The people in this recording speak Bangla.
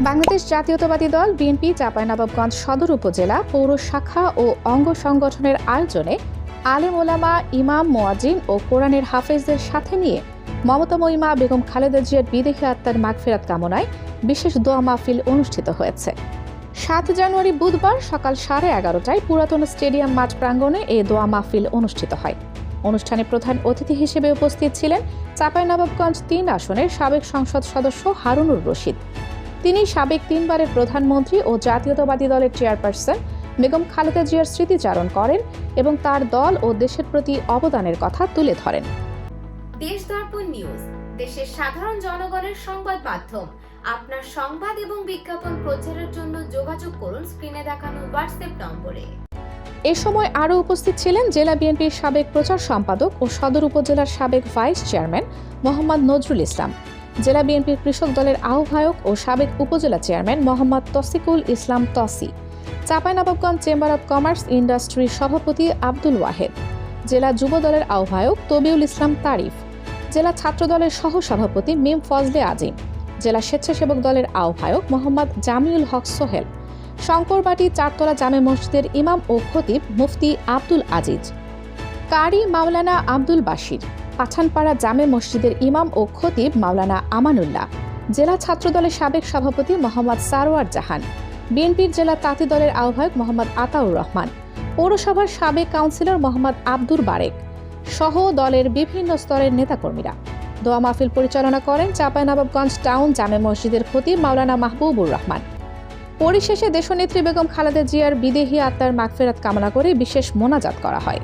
বাংলাদেশ জাতীয়তাবাদী দল বিএনপি চাঁপাইনবাবগঞ্জ সদর উপজেলা পৌর শাখা ও অঙ্গ সংগঠনের আয়োজনে আলেম ওলামা, ইমাম, মুয়াজ্জিন ও কোরআনের হাফেজদের সাথে নিয়ে মমতাময়ী মা বেগম খালেদা জিয়ার বিদেহী আত্মার মাগফিরাত কামনায় বিশেষ দোয়া মাহফিল অনুষ্ঠিত হয়েছে। 7 জানুয়ারি বুধবার সকাল 11:30টায় পুরাতন স্টেডিয়াম মাঠ প্রাঙ্গণে এই দোয়া মাহফিল অনুষ্ঠিত হয়। অনুষ্ঠানে প্রধান অতিথি হিসেবে উপস্থিত ছিলেন চাঁপাইনবাবগঞ্জ 3 আসনের সাবেক সংসদ সদস্য হারুনুর রশিদ। তিনি সাবেক 3 বারের প্রধানমন্ত্রী ও জাতীয়তাবাদী দলের চেয়ারপারসন বেগম খালেদা জিয়ার স্মৃতিচারণ করেন এবং তার দল ও দেশের প্রতি অবদানের কথা তুলে ধরেন। দেশ দর্পণ নিউজ, দেশের সাধারণ জনগণের সংবাদ মাধ্যম। আপনার সংবাদ এবং বিজ্ঞাপন প্রচারের জন্য যোগাযোগ করুন স্ক্রিনে দেখানো হোয়াটসঅ্যাপ নম্বরে। এ সময় আরও উপস্থিত ছিলেন জেলা বিএনপির সাবেক প্রচার সম্পাদক ও সদর উপজেলার সাবেক ভাইস চেয়ারম্যান মোহাম্মদ নজরুল ইসলাম, জেলা বিএনপির কৃষক দলের আহ্বায়ক ও সাবেক উপজেলা chairman Mohammad Tasikul Islam Tasi, Chapainawabganj chamber of commerce ইন্ডাস্ট্রির সভাপতি আব্দুল ওয়াহেদ, জেলা যুব দলের আহ্বায়ক তবিউল ইসলাম তারিফ, জেলা ছাত্র দলের সহ সভাপতি মিম ফজলে আজিম, জেলা স্বেচ্ছাসেবক দলের আহ্বায়ক মোহাম্মদ জামিউল হক সোহেল, শঙ্করবাটি চারতলা জামে মসজিদের ইমাম ও খতিব মুফতি আব্দুল আজিজ, কারি মাওলানা আব্দুল বাশির, পাঠানপাড়া জামে মসজিদের ইমাম ও খতিব মাওলানা আমানুল্লাহ, জেলা ছাত্রদলের সাবেক সভাপতি মোহাম্মদ সারোয়ার জাহান, বিএনপির জেলা তাঁতি দলের আহ্বায়ক মোহাম্মদ আতাউর রহমান, পৌরসভার সাবেক কাউন্সিলর মোহাম্মদ আব্দুর বারেক সহ দলের বিভিন্ন স্তরের নেতাকর্মীরা। দোয়া মাহফিল পরিচালনা করেন চাঁপাইনবাবগঞ্জ টাউন জামে মসজিদের খতিব মাওলানা মাহবুবুর রহমান। পরিশেষে দেশনেত্রী বেগম খালেদা জিয়ার বিদেহী আত্মার মাগফিরাত কামনা করে বিশেষ মোনাজাত করা হয়।